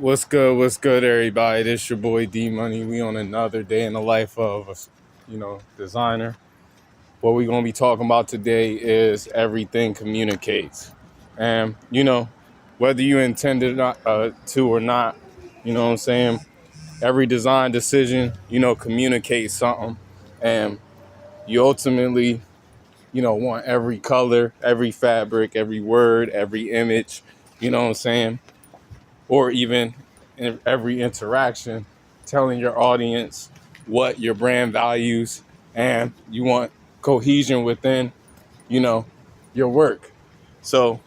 What's good, everybody? This your boy D Money. We on another day in the life of a designer. What we gonna be talking about today is everything communicates, and whether you intended to or not, what I'm saying. Every design decision, communicates something, and you ultimately, want every color, every fabric, every word, every image. What I'm saying, or even in every interaction, telling your audience what your brand values, and you want cohesion within, you know, your work. So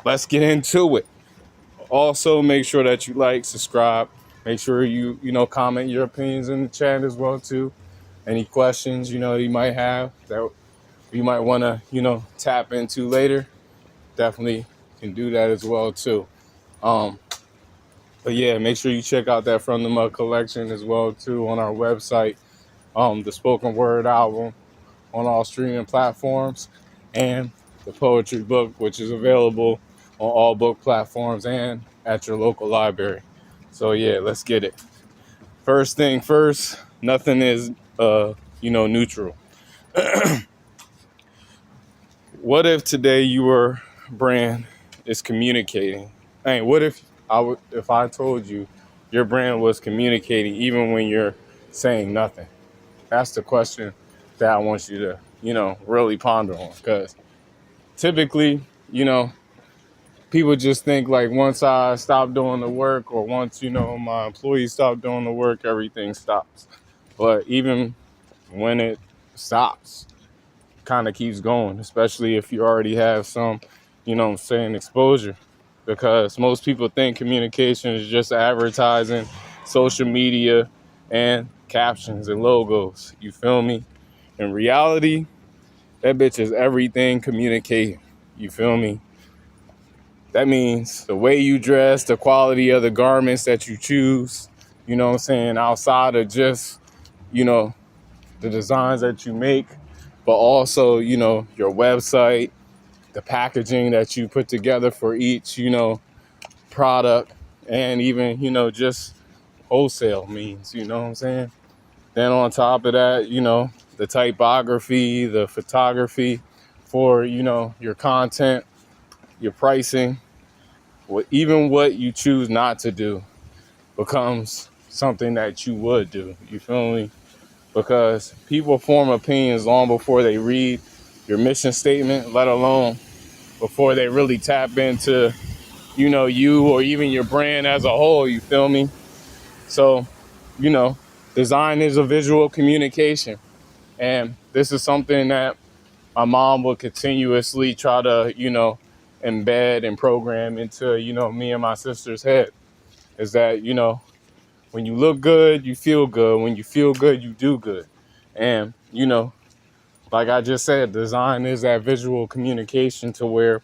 let's get into it. Also, make sure that you like, subscribe. Make sure you comment your opinions in the chat as well too. Any questions you might have that you might want to tap into later, definitely can do that as well too. Um, But yeah, make sure you check out that From the Mud collection as well too on our website. The spoken word album on all streaming platforms, and the poetry book, which is available on all book platforms and at your local library. So yeah, let's get it. First thing first, nothing is neutral. What if today your brand is communicating? Hey, what if I told you your brand was communicating even when you're saying nothing? That's the question that I want you to, really ponder on. Because typically, people just think like once I stop doing the work or once, my employees stop doing the work, everything stops. But even when it stops, kind of keeps going, especially if you already have some, exposure. Because most people think communication is just advertising, social media, and captions and logos. You feel me? In reality, that bitch is everything communicating. You feel me? That means the way you dress, the quality of the garments that you choose, outside of just, you know, the designs that you make, but also, your website, the packaging that you put together for each, product, and even, just wholesale means, Then on top of that, the typography, the photography for, your content, your pricing, even what you choose not to do becomes something that you would do. You feel me? Because people form opinions long before they read your mission statement, let alone before they really tap into, you or even your brand as a whole. You feel me? So, you know, design is a visual communication. And this is something that my mom would continuously try to, embed and program into, me and my sister's head. Is that, when you look good, you feel good. When you feel good, you do good. And, like I just said, design is that visual communication to where,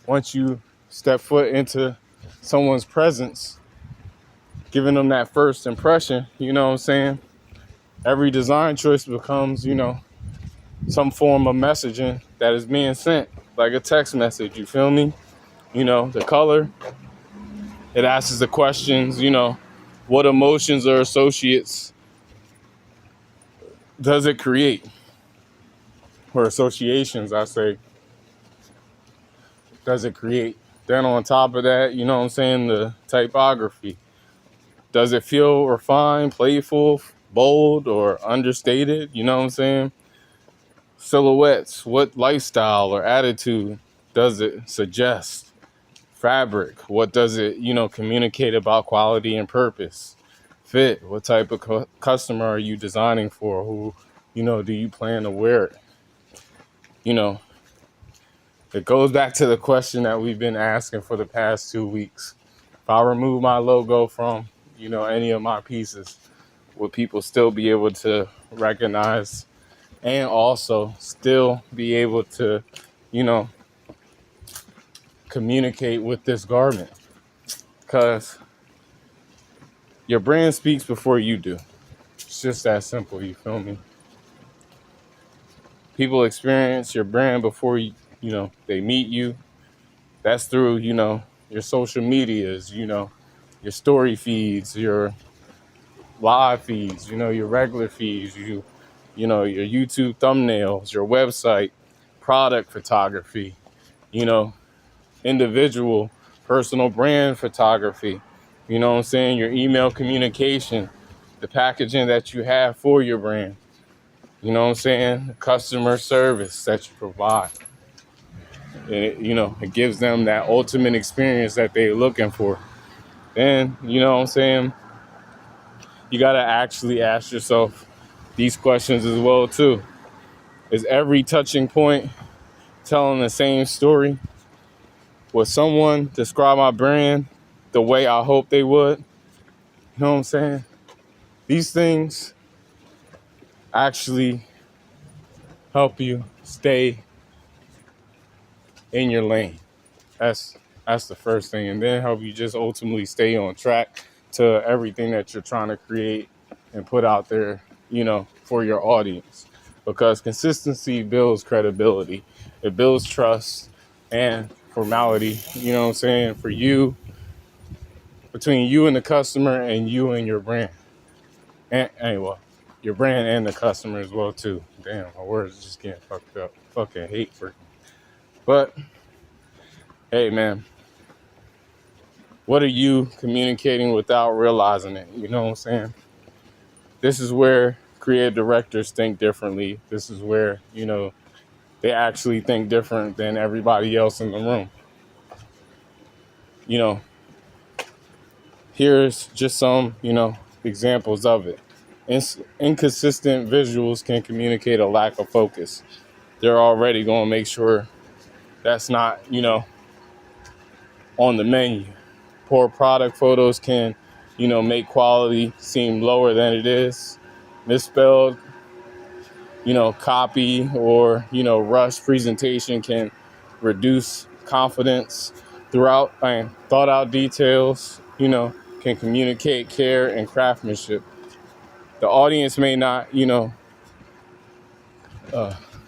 once you step foot into someone's presence, giving them that first impression, every design choice becomes, some form of messaging that is being sent, like a text message, you feel me? The color, it asks the questions, what emotions or associates does it create? Or associations, I say, does it create? Then on top of that, the typography. Does it feel refined, playful, bold, or understated? Silhouettes, what lifestyle or attitude does it suggest? Fabric, what does it, communicate about quality and purpose? Fit, what type of customer are you designing for? Who, do you plan to wear it? It goes back to the question that we've been asking for the past 2 weeks. If I remove my logo from, any of my pieces, would people still be able to recognize and also still be able to, you know, communicate with this garment? Because your brand speaks before you do. It's just that simple, you feel me? People experience your brand before they meet you. That's through, your social medias, your story feeds, your live feeds, your regular feeds, your YouTube thumbnails, your website, product photography, you know, individual personal brand photography, your email communication, the packaging that you have for your brand, the customer service that you provide. It gives them that ultimate experience that they're looking for. Then, you got to actually ask yourself these questions as well too. Is every touching point telling the same story? Would someone describe my brand the way I hope they would? You know what I'm saying? These things actually help you stay in your lane. That's the first thing, and then help you just ultimately stay on track to everything that you're trying to create and put out there, for your audience. Because consistency builds credibility, it builds trust and formality. You know what I'm saying? For you, between you and the customer, and you and your brand, and anyway, your brand and the customer as well too. Damn, my words just getting fucked up. Fucking hate freaking. But hey, man. What are you communicating without realizing it? You know what I'm saying? This is where creative directors think differently. This is where, they actually think different than everybody else in the room. Here's just some, examples of it. Inconsistent visuals can communicate a lack of focus. They're already going to make sure that's not, on the menu. Poor product photos can, make quality seem lower than it is. Misspelled, copy or, rushed presentation can reduce confidence. Throughout and thought out details, can communicate care and craftsmanship. The audience may not,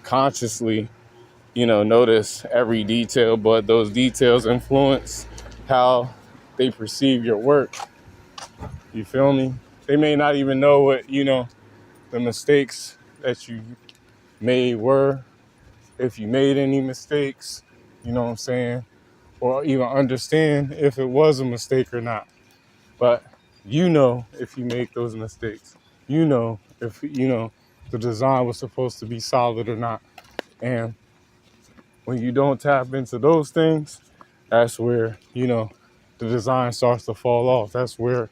consciously, notice every detail, but those details influence how they perceive your work. You feel me? They may not even know what, the mistakes that you made were, if you made any mistakes, you know what I'm saying? Or even understand if it was a mistake or not. But if you make those mistakes, if, the design was supposed to be solid or not. And when you don't tap into those things, that's where, the design starts to fall off. That's where,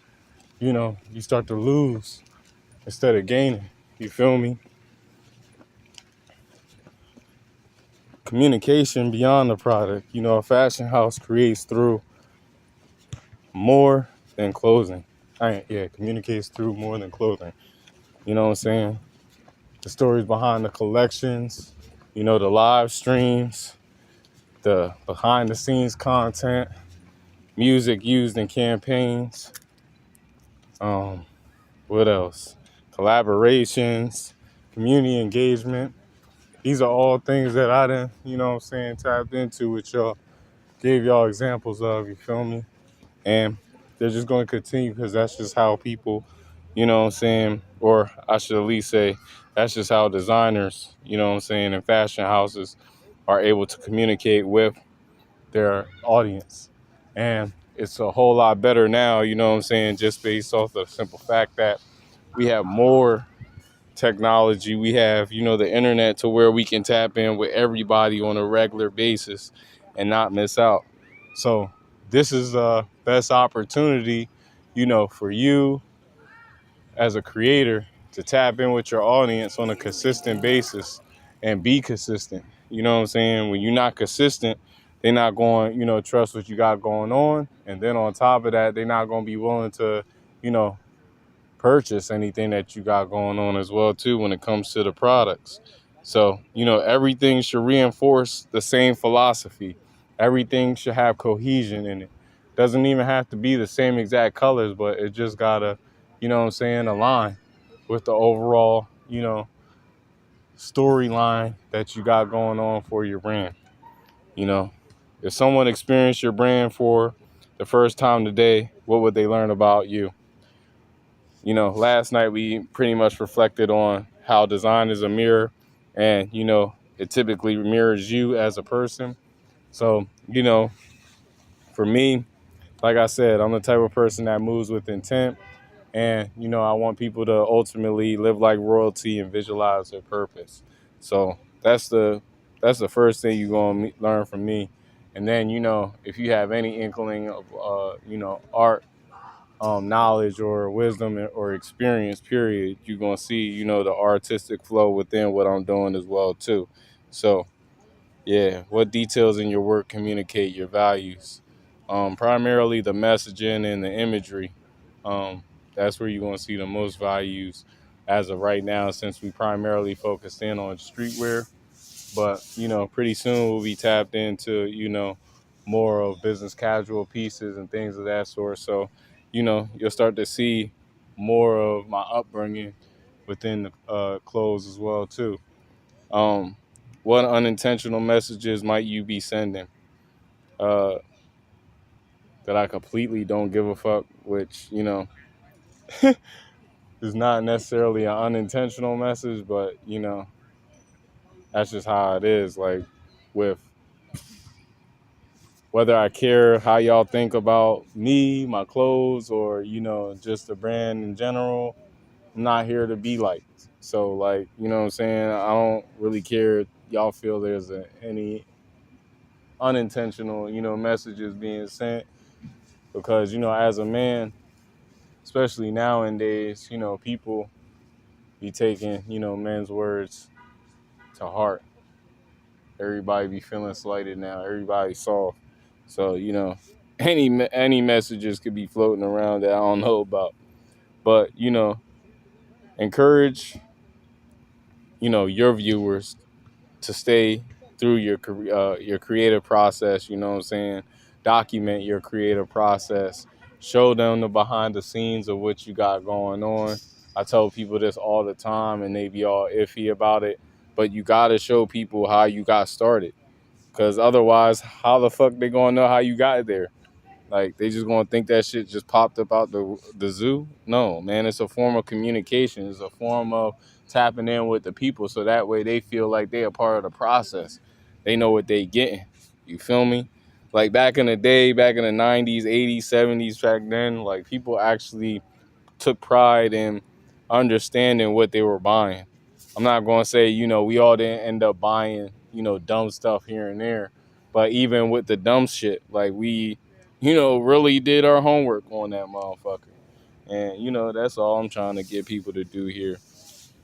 you start to lose instead of gaining. You feel me? Communication beyond the product. A fashion house creates through more than clothing. Communicates through more than clothing. You know what I'm saying? The stories behind the collections, the live streams, the behind the scenes content, music used in campaigns. What else? Collaborations, community engagement. These are all things that I done, tapped into with y'all. Gave y'all examples of, you feel me? And they're just going to continue because that's just how people, or I should at least say, that's just how designers, and fashion houses are able to communicate with their audience. And it's a whole lot better now, just based off the simple fact that we have more technology. We have, the internet to where we can tap in with everybody on a regular basis and not miss out. So this is the best opportunity, for you as a creator to tap in with your audience on a consistent basis and be consistent. You know what I'm saying? When you're not consistent, they're not going, trust what you got going on. And then on top of that, they're not going to be willing to, purchase anything that you got going on as well too when it comes to the products. So, everything should reinforce the same philosophy. Everything should have cohesion in it. Doesn't even have to be the same exact colors, but it just gotta, align with the overall, storyline that you got going on for your brand. If someone experienced your brand for the first time today, what would they learn about you? Last night we pretty much reflected on how design is a mirror, and it typically mirrors you as a person. So, for me, like I said, I'm the type of person that moves with intent. And, I want people to ultimately live like royalty and visualize their purpose. So that's the first thing you're going to learn from me. And then, if you have any inkling of, art, knowledge or wisdom or experience, period, you're going to see, the artistic flow within what I'm doing as well, too. So, yeah, what details in your work communicate your values? Primarily the messaging and the imagery. Um, that's where you're going to see the most values as of right now, since we primarily focused in on streetwear. But, pretty soon we'll be tapped into, more of business casual pieces and things of that sort. So, you'll start to see more of my upbringing within the clothes as well, too. Um, what unintentional messages might you be sending uh, that I completely don't give a fuck, which, is not necessarily an unintentional message, but, that's just how it is. Like, with whether I care how y'all think about me, my clothes, or, just the brand in general, I'm not here to be liked. So, like, you know what I'm saying? I don't really care if y'all feel there's any unintentional, messages being sent, because, as a man, especially nowadays, people be taking, men's words to heart. Everybody be feeling slighted now. Everybody's soft. So, any messages could be floating around that I don't know about. But, encourage, your viewers to stay through your creative process. You know what I'm saying? Document your creative process. Show them the behind the scenes of what you got going on. I tell people this all the time, and they be all iffy about it. But you gotta show people how you got started, because otherwise, how the fuck they gonna know how you got there? Like, they just gonna think that shit just popped up out the zoo? No, man, it's a form of communication. It's a form of tapping in with the people, so that way they feel like they are part of the process. They know what they getting. You feel me? Like, back in the day, back in the 90s, 80s, 70s, back then, like, people actually took pride in understanding what they were buying. I'm not going to say, we all didn't end up buying, dumb stuff here and there. But even with the dumb shit, like, we, really did our homework on that motherfucker. And, that's all I'm trying to get people to do here.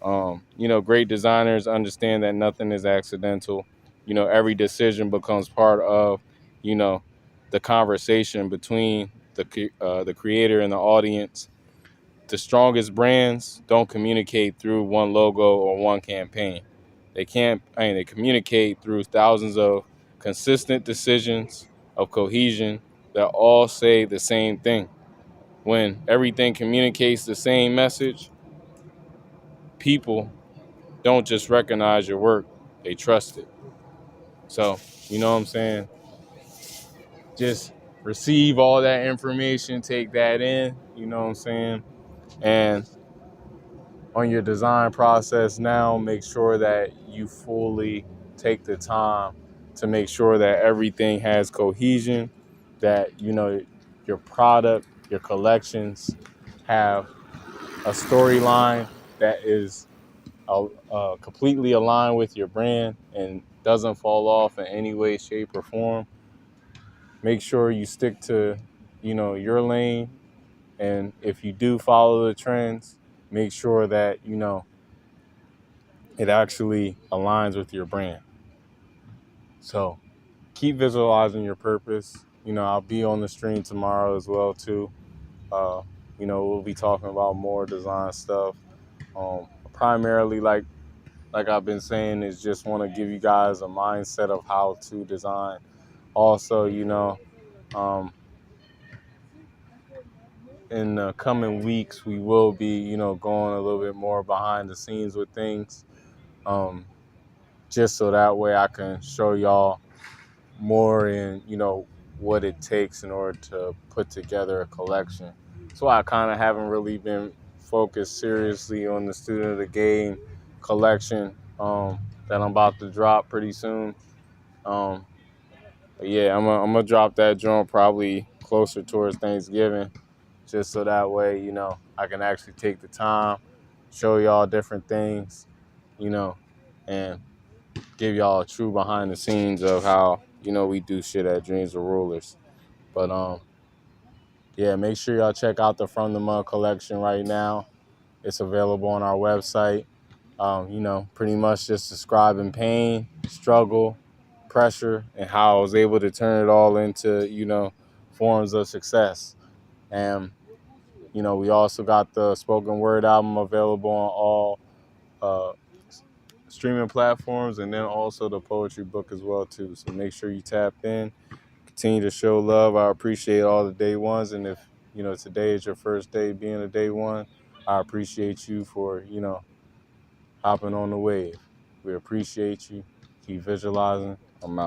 Great designers understand that nothing is accidental. Every decision becomes part of, you know, the conversation between the creator and the audience. The strongest brands don't communicate through one logo or one campaign. They communicate through thousands of consistent decisions of cohesion that all say the same thing. When everything communicates the same message, people don't just recognize your work, they trust it. So, you know what I'm saying? Just receive all that information, take that in, you know what I'm saying? And on your design process now, make sure that you fully take the time to make sure that everything has cohesion, that your product, your collections have a storyline that is completely aligned with your brand and doesn't fall off in any way, shape, or form. Make sure you stick to your lane, and if you do follow the trends, make sure that it actually aligns with your brand. So keep visualizing your purpose. I'll be on the stream tomorrow as well too. Uh, we'll be talking about more design stuff. Primarily, like I've been saying, is just want to give you guys a mindset of how to design. Also, um, in the coming weeks, we will be, going a little bit more behind the scenes with things, just so that way I can show y'all more in, what it takes in order to put together a collection. So I kind of haven't really been focused seriously on the Student of the Game collection that I'm about to drop pretty soon. Um, but yeah, I'm gonna drop that joint probably closer towards Thanksgiving, just so that way, I can actually take the time, show y'all different things, you know, and give y'all a true behind the scenes of how, we do shit at Dreams of Rulers. But yeah, make sure y'all check out the From the Mud collection right now. It's available on our website. Pretty much just describing pain, struggle, pressure, and how I was able to turn it all into, forms of success. And, we also got the spoken word album available on all uh, streaming platforms, and then also the poetry book as well, too. So make sure you tap in, continue to show love. I appreciate all the day ones. And if, today is your first day being a day one, I appreciate you for, hopping on the wave. We appreciate you. Keep visualizing. I'm out.